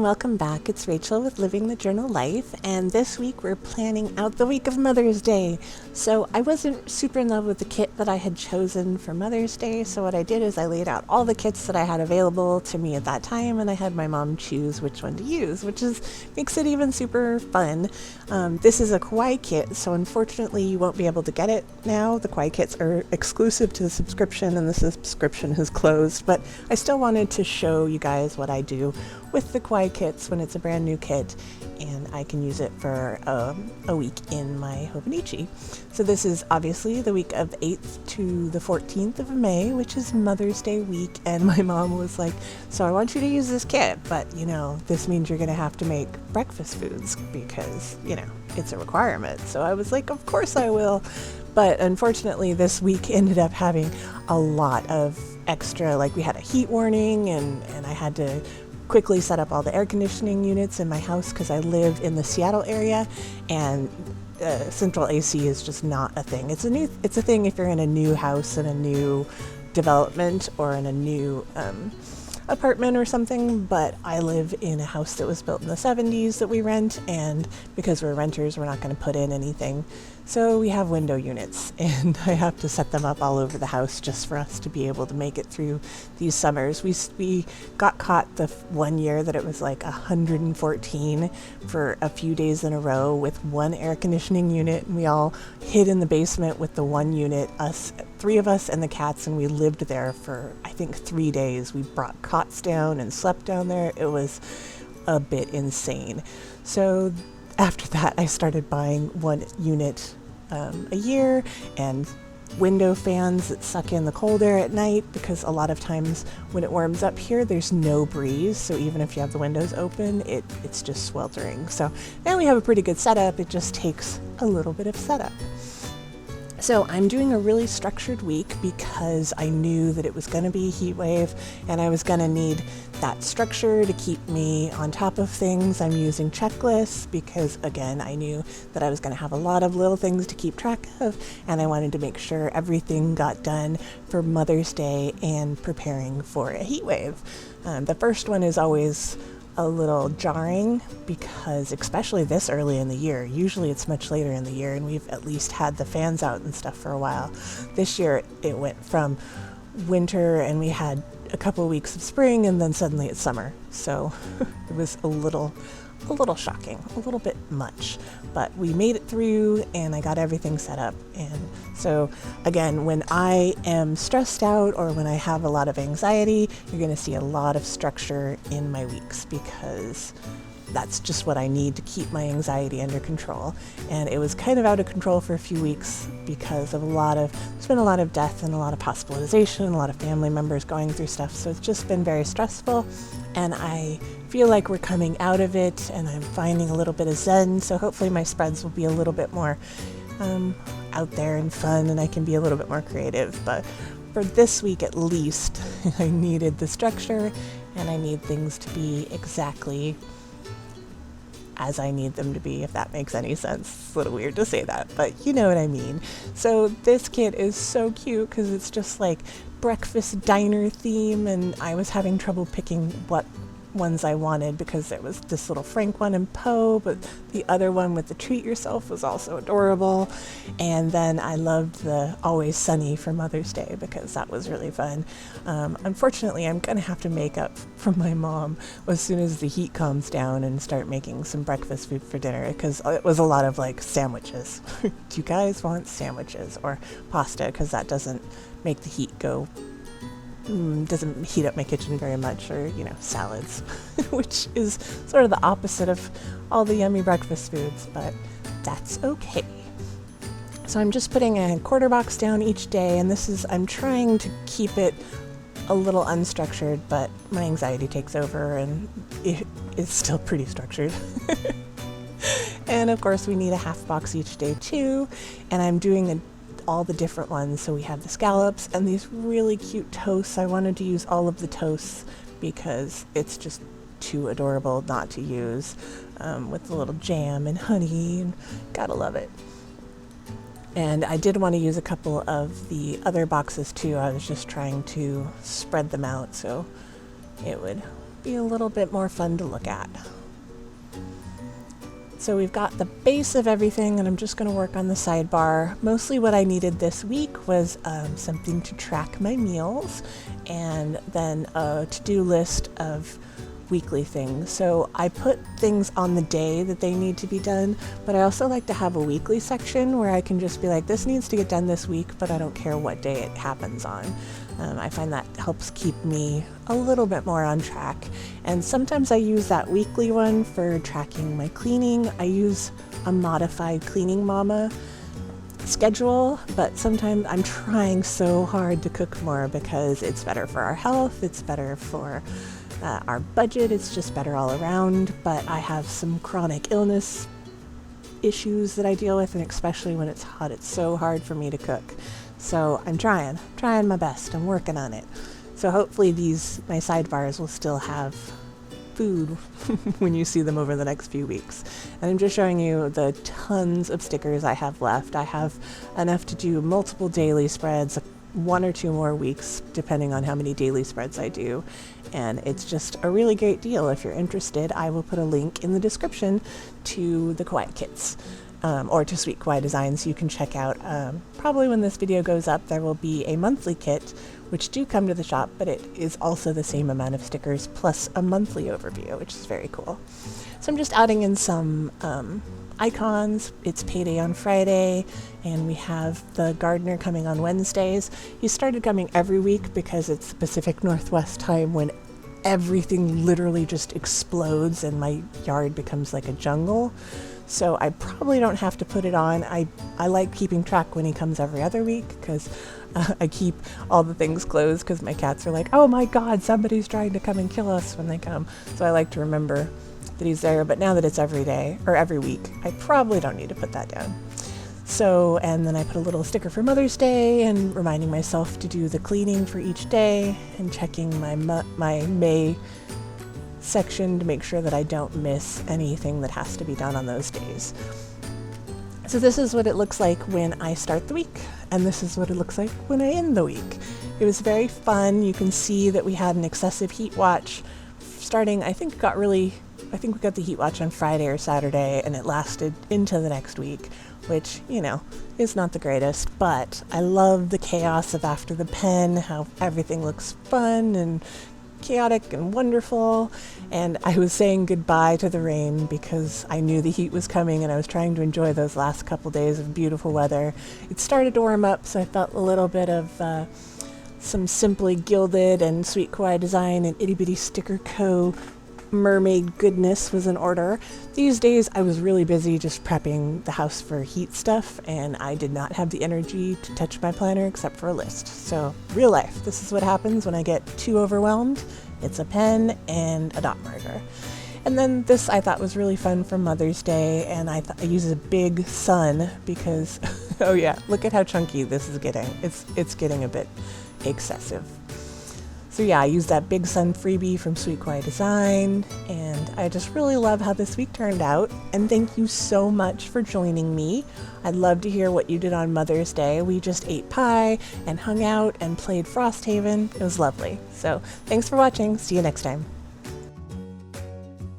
welcome back. It's Rachel with Living the Journal Life, and this week we're planning out the week of Mother's Day. So I wasn't super in love with the kit that I had chosen for Mother's Day, so what I did is I laid out all the kits that I had available to me at that time, and I had my mom choose which one to use, which makes it even super fun. This is a Kawaii kit, so unfortunately you won't be able to get it now. The Kawaii kits are exclusive to the subscription, and the subscription has closed, but I still wanted to show you guys what I do with the Kawaii kits when it's a brand new kit, and I can use it for a week in my Hobonichi. So this is obviously the week of 8th to the 14th of May, which is Mother's Day week, and my mom was like, so I want you to use this kit, but this means you're gonna have to make breakfast foods because it's a requirement. So I was like, of course I will. But unfortunately this week ended up having a lot of extra, like we had a heat warning, and I had to quickly set up all the air conditioning units in my house because I live in the Seattle area, and central AC is just not a thing. It's a thing if you're in a new house in a new development or in a new apartment or something, but I live in a house that was built in the 70s that we rent, and because we're renters, we're not going to put in anything. So we have window units, and I have to set them up all over the house just for us to be able to make it through these summers. We got caught the one year that it was like 114 for a few days in a row with one air conditioning unit, and we all hid in the basement with the one unit, three of us and the cats, and we lived there for I think 3 days. We brought cots down and slept down there. It was a bit insane. So after that I started buying one unit a year, and window fans that suck in the cold air at night, because a lot of times when it warms up here there's no breeze, so even if you have the windows open it's just sweltering. So now we have a pretty good setup. It just takes a little bit of setup. So I'm doing a really structured week because I knew that it was going to be a heat wave and I was going to need that structure to keep me on top of things. I'm using checklists because, again, I knew that I was going to have a lot of little things to keep track of, and I wanted to make sure everything got done for Mother's Day and preparing for a heat wave. The first one is always a little jarring because, especially this early in the year, usually it's much later in the year and we've at least had the fans out and stuff for a while. This year it went from winter and we had a couple of weeks of spring and then suddenly it's summer. So it was a little shocking, a little bit much, but we made it through and I got everything set up. And so again, when I am stressed out or when I have a lot of anxiety, you're going to see a lot of structure in my weeks because that's just what I need to keep my anxiety under control. And it was kind of out of control for a few weeks because of there's been a lot of death and a lot of hospitalization, a lot of family members going through stuff. So it's just been very stressful, and I feel like we're coming out of it and I'm finding a little bit of zen. So hopefully my spreads will be a little bit more out there and fun, and I can be a little bit more creative. But for this week at least, I needed the structure and I need things to be exactly as I need them to be, if that makes any sense. It's a little weird to say that, but you know what I mean. So this kit is so cute because it's just like breakfast diner theme, and I was having trouble picking what ones I wanted because there was this little Frank one and Poe, but the other one with the treat yourself was also adorable. And then I loved the Always Sunny for Mother's Day because that was really fun. Unfortunately, I'm gonna have to make up for my mom as soon as the heat calms down and start making some breakfast food for dinner, because it was a lot of like sandwiches. Do you guys want sandwiches or pasta? Because that doesn't make the heat doesn't heat up my kitchen very much, or salads, which is sort of the opposite of all the yummy breakfast foods, but that's okay. So I'm just putting a quarter box down each day, and I'm trying to keep it a little unstructured, but my anxiety takes over and it's still pretty structured. And of course we need a half box each day too, and I'm doing all the different ones. So we have the scallops and these really cute toasts. I wanted to use all of the toasts because it's just too adorable not to use, with the little jam and honey, and gotta love it. And I did want to use a couple of the other boxes too. I was just trying to spread them out so it would be a little bit more fun to look at. So we've got the base of everything, and I'm just going to work on the sidebar. Mostly what I needed this week was something to track my meals, and then a to-do list of weekly things. So I put things on the day that they need to be done, but I also like to have a weekly section where I can just be like, this needs to get done this week, but I don't care what day it happens on. I find that helps keep me a little bit more on track. And sometimes I use that weekly one for tracking my cleaning. I use a modified Cleaning Mama schedule, but sometimes I'm trying so hard to cook more because it's better for our health, it's better for our budget, it's just better all around. But I have some chronic illness issues that I deal with, and especially when it's hot, it's so hard for me to cook. So I'm trying my best. I'm working on it. So hopefully my sidebars will still have food when you see them over the next few weeks. And I'm just showing you the tons of stickers I have left. I have enough to do multiple daily spreads, 1 or 2 more weeks, depending on how many daily spreads I do. And it's just a really great deal. If you're interested, I will put a link in the description to the Kawaii kits. Or to Sweet Kawaii Design, so you can check out. Probably when this video goes up, there will be a monthly kit, which do come to the shop, but it is also the same amount of stickers plus a monthly overview, which is very cool. So I'm just adding in some icons. It's payday on Friday, and we have the gardener coming on Wednesdays. He started coming every week because it's Pacific Northwest time when everything literally just explodes and my yard becomes like a jungle. So I probably don't have to put it on. I like keeping track when he comes every other week because I keep all the things closed because my cats are like, oh my God, somebody's trying to come and kill us when they come. So I like to remember that he's there. But now that it's every day or every week, I probably don't need to put that down. So, and then I put a little sticker for Mother's Day and reminding myself to do the cleaning for each day and checking my May section to make sure that I don't miss anything that has to be done on those days. So this is what it looks like when I start the week, and this is what it looks like when I end the week. It was very fun. You can see that we had an excessive heat watch starting, I think we got the heat watch on Friday or Saturday, and it lasted into the next week, which, you know, is not the greatest, but I love the chaos of after the pen, how everything looks fun and chaotic and wonderful. And I was saying goodbye to the rain because I knew the heat was coming, and I was trying to enjoy those last couple days of beautiful weather. It started to warm up, so I felt a little bit of some Simply Gilded and Sweet Kawaii Design and Itty Bitty Sticker Co. mermaid goodness was in order. These days I was really busy just prepping the house for heat stuff, and I did not have the energy to touch my planner except for a list. So real life, this is what happens when I get too overwhelmed. It's a pen and a dot marker. And then this I thought was really fun for Mother's Day, and I use a big sun because oh yeah, look at how chunky this is getting. It's getting a bit excessive. So yeah, I used that Big Sun freebie from Sweet Kawaii Design, and I just really love how this week turned out. And thank you so much for joining me. I'd love to hear what you did on Mother's Day. We just ate pie and hung out and played Frosthaven. It was lovely. So thanks for watching. See you next time.